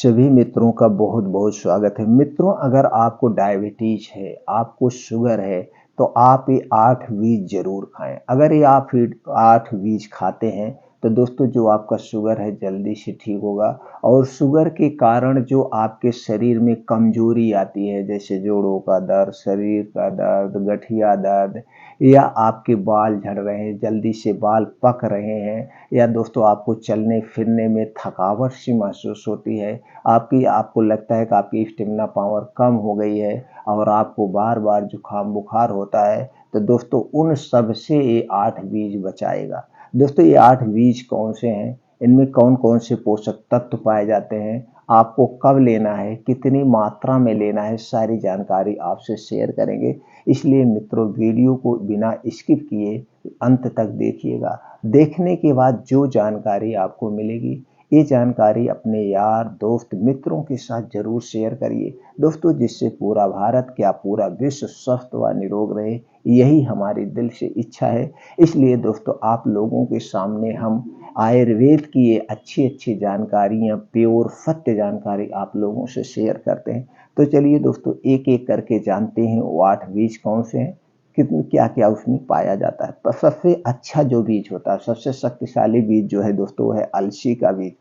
सभी मित्रों का बहुत बहुत स्वागत है। मित्रों, अगर आपको डायबिटीज है, आपको शुगर है, तो आप ये 8 बीज जरूर खाएं। अगर ये आप 8 बीज खाते हैं तो दोस्तों जो आपका शुगर है जल्दी से ठीक होगा। और शुगर के कारण जो आपके शरीर में कमजोरी आती है, जैसे जोड़ों का दर्द, शरीर का दर्द, गठिया दर्द, या आपके बाल झड़ रहे हैं, जल्दी से बाल पक रहे हैं, या दोस्तों आपको चलने फिरने में थकावट सी महसूस होती है, आपको लगता है कि आपकी स्टेमिना पावर कम हो गई है और आपको बार बार जुकाम बुखार होता है, तो दोस्तों उन सब से ये 8 बीज बचाएगा। दोस्तों ये 8 बीज कौन से हैं, इनमें कौन कौन से पोषक तत्व पाए जाते हैं, आपको कब लेना है, कितनी मात्रा में लेना है, सारी जानकारी आपसे शेयर करेंगे। इसलिए मित्रों वीडियो को बिना स्किप किए अंत तक देखिएगा। देखने के बाद जो जानकारी आपको मिलेगी, ये जानकारी अपने यार दोस्त मित्रों के साथ जरूर शेयर करिए दोस्तों, जिससे पूरा भारत क्या पूरा विश्व स्वस्थ व निरोग रहे, यही हमारी दिल से इच्छा है। इसलिए दोस्तों आप लोगों के सामने हम आयुर्वेद की ये अच्छी अच्छी जानकारियाँ, प्योर सत्य जानकारी आप लोगों से शेयर करते हैं। तो चलिए दोस्तों एक एक करके जानते हैं वो 8 बीज कौन से हैं, कितने क्या क्या उसमें पाया जाता है। तो सबसे अच्छा जो बीज होता है, सबसे शक्तिशाली बीज जो है दोस्तों, वो है अलसी का बीज।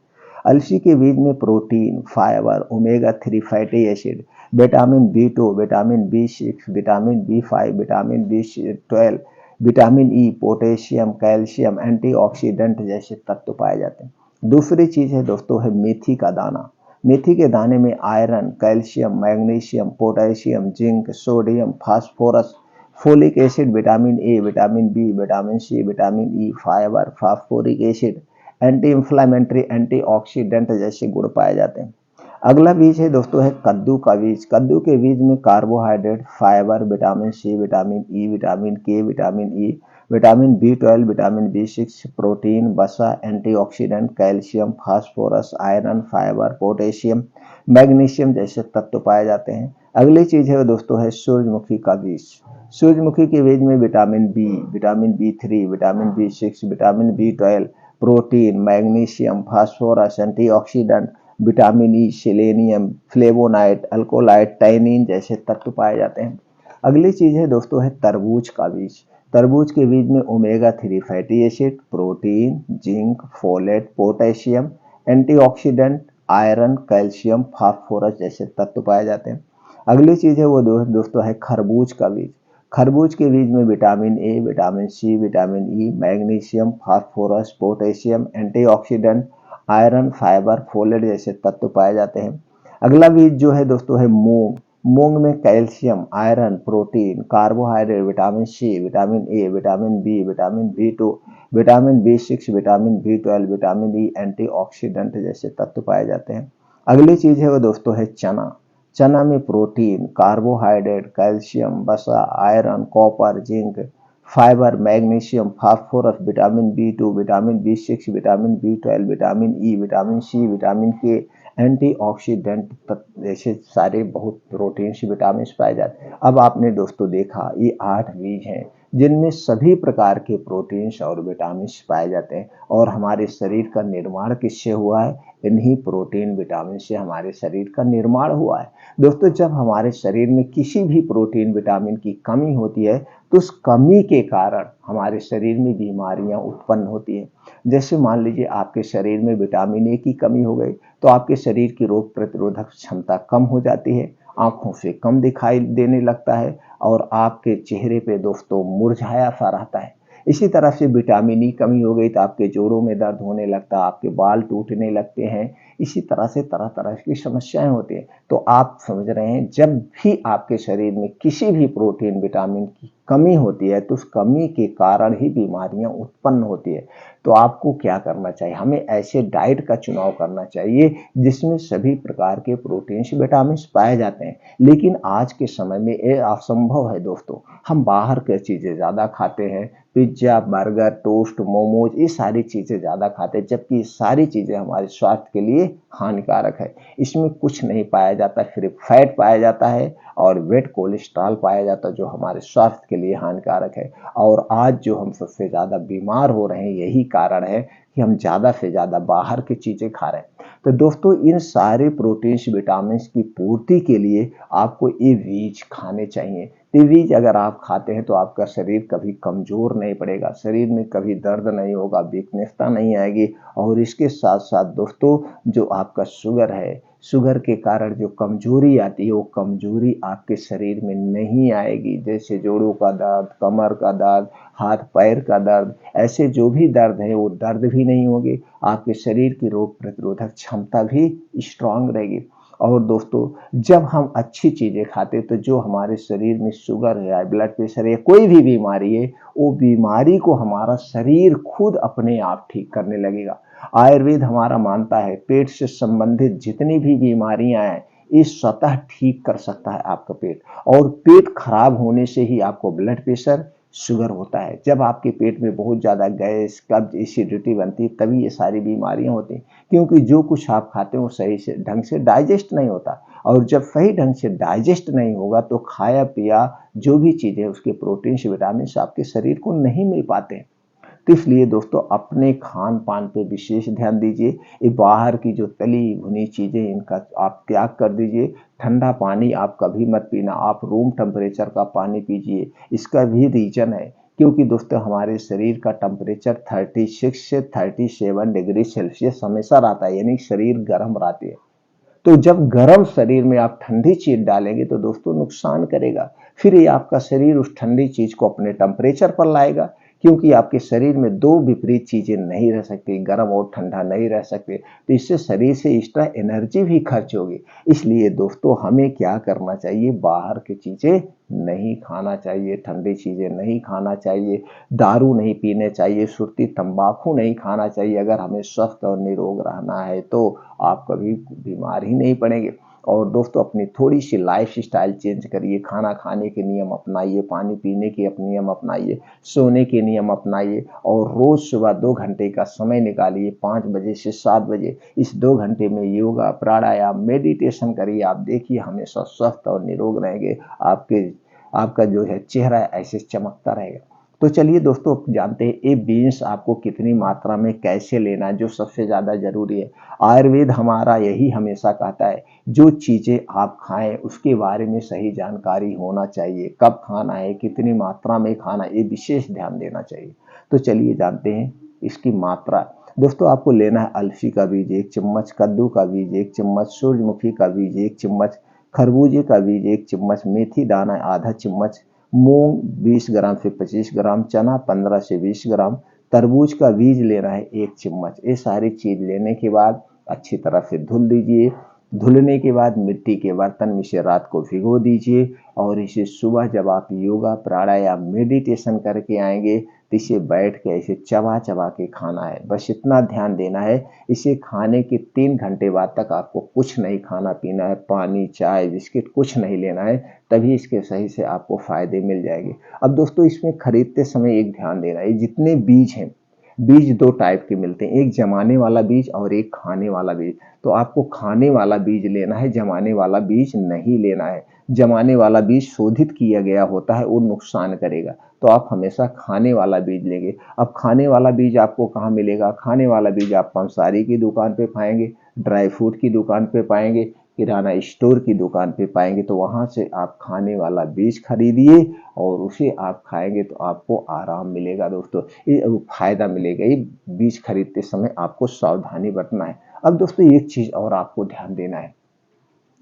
अलसी के बीज में protein, fibre, omega 3 fatty acid, vitamin B2, vitamin B6, vitamin B5, vitamin B12, vitamin ई, पोटेशियम, कैल्शियम, एंटीऑक्सीडेंट जैसे तत्व पाए जाते हैं। दूसरी चीज है दोस्तों है मेथी का दाना। मेथी के दाने में iron, calcium, magnesium, potassium, zinc, sodium, phosphorus, folic acid, vitamin A, vitamin B, vitamin C, vitamin E, fibre, phosphoric acid, anti inflammatory, antioxidant जैसे गुण पाए जाते हैं। अगला बीज है दोस्तों है कद्दू का बीज। कद्दू के बीज में carbohydrate, fibre, vitamin C, vitamin E, vitamin K, vitamin E, vitamin B12, vitamin B6, protein, वसा, antioxidant, calcium, phosphorus, iron, fibre, potassium, magnesium जैसे तत्व पाए जाते हैं। अगली चीज है दोस्तों है सूरजमुखी का बीज। सूरजमुखी के बीज में vitamin B, vitamin B3, vitamin B6, vitamin B12, protein, magnesium, phosphorus, antioxidant, vitamin E, selenium, flavonoid, alkaloid, tannin जैसे तत्व पाए जाते हैं। अगली चीज है दोस्तों है तरबूज का बीज। तरबूज के बीज में omega 3 fatty acid, protein, zinc, folate, potassium, antioxidant, iron, calcium, phosphorus जैसे तत्व पाए जाते हैं। अगली चीज है वो दोस्तों है खरबूज का बीज। खरबूज के बीज में vitamin A, vitamin C, vitamin E, magnesium, phosphorus, potassium, antioxidant, iron, fibre, folate जैसे तत्व पाए जाते हैं। अगला बीज जो है दोस्तों है मूंग। मूंग में calcium, iron, protein, carbohydrate, vitamin C, vitamin A, vitamin B, vitamin B2, vitamin B6, vitamin B12, vitamin E, antioxidant जैसे तत्व पाए जाते हैं। अगली चीज है वो दोस्तों है चना। चना में प्रोटीन, कार्बोहाइड्रेट, कैल्शियम, वसा, iron, copper, zinc, fibre, magnesium, phosphorus, vitamin B2, vitamin B6, vitamin B12, vitamin E, vitamin C, vitamin K, antioxidant जैसे सारे बहुत प्रोटीन्स, विटामिन पाए जाते हैं। अब आपने दोस्तों देखा ये 8 बीज हैं जिनमें सभी प्रकार के प्रोटीन्स और विटामिन पाए जाते हैं। और हमारे शरीर का निर्माण किससे हुआ है? इन्हीं प्रोटीन विटामिन से हमारे शरीर का निर्माण हुआ है। दोस्तों जब हमारे शरीर में किसी भी प्रोटीन विटामिन की कमी होती है तो उस कमी के कारण हमारे शरीर में बीमारियां उत्पन्न होती हैं। जैसे मान लीजिए आपके शरीर में विटामिन ए की कमी हो गई तो आपके शरीर की रोग प्रतिरोधक क्षमता कम हो जाती है, आंखों से कम दिखाई देने लगता है और आपके चेहरे पे दोस्तों मुरझाया सा रहता है। इसी तरह से विटामिन ई कमी हो गई तो आपके जोड़ों में दर्द होने लगता है, आपके बाल टूटने लगते हैं। इसी तरह से तरह तरह की समस्याएं होती हैं। तो आप समझ रहे हैं जब भी आपके शरीर में किसी भी प्रोटीन विटामिन की कमी होती है तो उस कमी के कारण ही बीमारियां उत्पन्न होती है। तो आपको क्या करना चाहिए? हमें ऐसे डाइट का चुनाव करना चाहिए जिसमें सभी प्रकार के प्रोटीन्स विटामिन पाए जाते हैं। लेकिन आज के समय में ये असंभव है दोस्तों। हम बाहर की चीजें ज्यादा खाते हैं, पिज्जा, बर्गर, टोस्ट, मोमोज, ये सारी चीजें ज्यादा खाते हैं, जबकि ये सारी चीजें हमारे स्वास्थ्य के लिए हानिकारक है। इसमें कुछ नहीं पाया जाता, सिर्फ फैट पाया जाता है और वेट कोलेस्ट्रॉल पाया जाता है जो हमारे स्वास्थ्य के लिए हानिकारक है। और आज जो हम सबसे ज्यादा बीमार हो रहे हैं यही कारण है कि हम ज्यादा से ज्यादा बाहर की चीजें खा रहे हैं। तो दोस्तों इन सारे प्रोटीन्स विटामिन्स की पूर्ति के लिए आपको ये बीज खाने चाहिए। ये बीज अगर आप खाते हैं तो आपका शरीर कभी कमज़ोर नहीं पड़ेगा, शरीर में कभी दर्द नहीं होगा, वीकनेसता नहीं आएगी। और इसके साथ-साथ दोस्तों जो आपका शुगर है, शुगर के कारण जो कमज़ोरी आती है वो कमज़ोरी आपके शरीर में नहीं आएगी। जैसे जोड़ों का दर्द, कमर का दर्द, हाथ-पैर का दर्द, ऐसे जो भी दर्द है वो दर्द भी नहीं होंगे। आपके शरीर की रोग प्रतिरोधक क्षमता भी स्ट्रॉन्ग रहेगी। और दोस्तों जब हम अच्छी चीज़ें खाते हैं तो जो हमारे शरीर में शुगर है या ब्लड प्रेशर है या कोई भी बीमारी है, वो बीमारी को हमारा शरीर खुद अपने आप ठीक करने लगेगा। आयुर्वेद हमारा मानता है पेट से संबंधित जितनी भी बीमारियां हैं ये स्वतः ठीक कर सकता है आपका पेट। और पेट खराब होने से ही आपको ब्लड प्रेशर, शुगर होता है। जब आपके पेट में बहुत ज़्यादा गैस, कब्ज, एसिडिटी बनती है तभी ये सारी बीमारियां होती हैं, क्योंकि जो कुछ आप खाते हैं वो सही से ढंग से डाइजेस्ट नहीं होता। और जब सही ढंग से डाइजेस्ट नहीं होगा तो खाया पिया जो भी चीज़ें उसके प्रोटीन्स विटामिन आपके शरीर को नहीं मिल पाते हैं। तो इसलिए दोस्तों अपने खान पान पे विशेष ध्यान दीजिए। ये बाहर की जो तली भुनी चीज़ें इनका आप त्याग कर दीजिए। ठंडा पानी आप कभी मत पीना, आप रूम टेम्परेचर का पानी पीजिए। इसका भी रीज़न है क्योंकि दोस्तों हमारे शरीर का टेम्परेचर 36 से 37 डिग्री सेल्सियस हमेशा रहता है, यानी शरीर गर्म रहती है। तो जब गर्म शरीर में आप ठंडी चीज डालेंगे तो दोस्तों नुकसान करेगा। फिर ये आपका शरीर उस ठंडी चीज को अपने टेम्परेचर पर लाएगा, क्योंकि आपके शरीर में दो विपरीत चीजें नहीं रह सकती, गर्म और ठंडा नहीं रह सकते। तो इससे शरीर से एक्स्ट्रा एनर्जी भी खर्च होगी। इसलिए दोस्तों हमें क्या करना चाहिए, बाहर की चीजें नहीं खाना चाहिए, ठंडी चीजें नहीं खाना चाहिए, दारू नहीं पीने चाहिए, सुर्ती तंबाकू नहीं खाना चाहिए। अगर हमें स्वस्थ और निरोग रहना है तो आप कभी बीमार ही नहीं पड़ेंगे। और दोस्तों अपनी थोड़ी सी लाइफ स्टाइल चेंज करिए, खाना खाने के नियम अपनाइए, पानी पीने के नियम अपनाइए, सोने के नियम अपनाइए। और रोज सुबह 2 घंटे का समय निकालिए, 5 बजे से 7 बजे। इस 2 घंटे में योगा, प्राणायाम, मेडिटेशन करिए। आप देखिए हमेशा स्वस्थ और निरोग रहेंगे। आपका जो है चेहरा ऐसे चमकता रहेगा। तो चलिए दोस्तों जानते हैं ये बीन्स आपको कितनी मात्रा में कैसे लेना है, जो सबसे ज़्यादा ज़रूरी है। आयुर्वेद हमारा यही हमेशा कहता है जो चीज़ें आप खाएं उसके बारे में सही जानकारी होना चाहिए, कब खाना है, कितनी मात्रा में खाना है, ये विशेष ध्यान देना चाहिए। तो चलिए जानते हैं इसकी मात्रा। दोस्तों आपको लेना है अलसी का बीज 1 चम्मच, कद्दू का बीज 1 चम्मच, सूरजमुखी का बीज 1 चम्मच, खरबूजे का बीज 1 चम्मच, मेथी दाना आधा चम्मच, मूंग 20 ग्राम से 25 ग्राम, चना 15 से 20 ग्राम, तरबूज का बीज लेना है 1 चम्मच। ये सारी चीज लेने के बाद अच्छी तरह से धुल दीजिए। धुलने के बाद मिट्टी के बर्तन में इसे रात को भिगो दीजिए और इसे सुबह जब आप योगा, प्राणायाम, मेडिटेशन करके आएंगे तो इसे बैठ के ऐसे चबा चबा के खाना है। बस इतना ध्यान देना है। इसे खाने के 3 घंटे बाद तक आपको कुछ नहीं खाना पीना है, पानी, चाय, बिस्किट कुछ नहीं लेना है, तभी इसके सही से आपको फायदे मिल जाएंगे। अब दोस्तों इसमें खरीदते समय एक ध्यान देना है, जितने बीज हैं, बीज 2 टाइप के मिलते हैं, एक जमाने वाला बीज और एक खाने वाला बीज। तो आपको खाने वाला बीज लेना है, जमाने वाला बीज नहीं लेना है। जमाने वाला बीज शोधित किया गया होता है, वो नुकसान करेगा। तो आप हमेशा खाने वाला बीज लेंगे। अब खाने वाला बीज आपको कहाँ मिलेगा, खाने वाला बीज आप पंसारी की दुकान पे पाएंगे, ड्राई फ्रूट की दुकान पे पाएंगे, किराना स्टोर की दुकान पे पाएंगे। तो वहां से आप खाने वाला बीज खरीदिए और उसे आप खाएंगे तो आपको आराम मिलेगा। दोस्तों ये फायदा मिलेगा। ये बीज खरीदते समय आपको सावधानी बरतना है। अब दोस्तों एक चीज और आपको ध्यान देना है,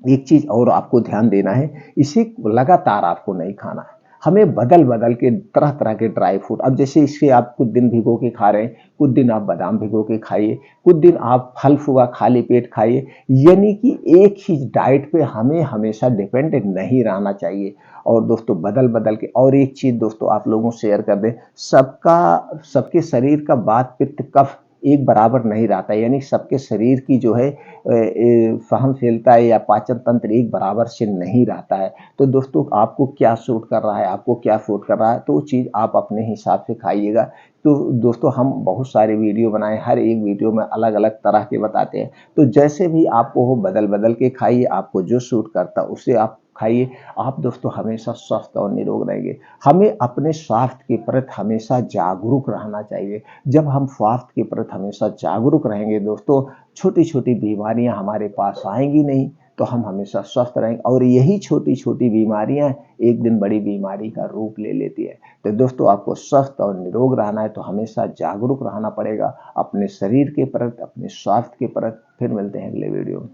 एक चीज और आपको ध्यान देना है, इसे लगातार आपको नहीं खाना है। हमें बदल बदल के तरह तरह के ड्राई फ्रूट, अब जैसे इससे आप कुछ दिन भिगो के खा रहे हैं, कुछ दिन आप बादाम भिगो के खाइए, कुछ दिन आप फल फूआ खाली पेट खाइए। यानी कि एक ही डाइट पे हमें हमेशा डिपेंडेंट नहीं रहना चाहिए। और दोस्तों बदल बदल के, और एक चीज दोस्तों आप लोगों से शेयर कर दें, सबके शरीर का वात पित्त कफ एक बराबर नहीं रहता है। यानी सबके शरीर की जो है सहनशीलता या पाचन तंत्र एक बराबर से नहीं रहता है। तो दोस्तों आपको क्या सूट कर रहा है, आपको क्या सूट कर रहा है, तो वो चीज़ आप अपने हिसाब से खाइएगा। तो दोस्तों हम बहुत सारे वीडियो बनाए, हर एक वीडियो में अलग अलग तरह के बताते हैं। तो जैसे भी आपको हो बदल बदल के खाइए, आपको जो सूट करता है उसे आप खाइए, आप दोस्तों हमेशा स्वस्थ और निरोग रहेंगे। हमें अपने स्वास्थ्य के प्रति हमेशा जागरूक रहना चाहिए। जब हम स्वास्थ्य के प्रति हमेशा जागरूक रहेंगे दोस्तों, छोटी-छोटी बीमारियाँ हमारे पास आएँगी नहीं, तो हम हमेशा स्वस्थ रहेंगे और यही छोटी-छोटी बीमारियाँ एक दिन बड़ी बीमारी का रूप ले लेती है। तो दोस्तों आपको स्वस्थ और निरोग रहना है तो हमेशा जागरूक रहना पड़ेगा अपने शरीर के प्रति, अपने स्वास्थ्य के प्रति। फिर मिलते हैं अगले वीडियो में।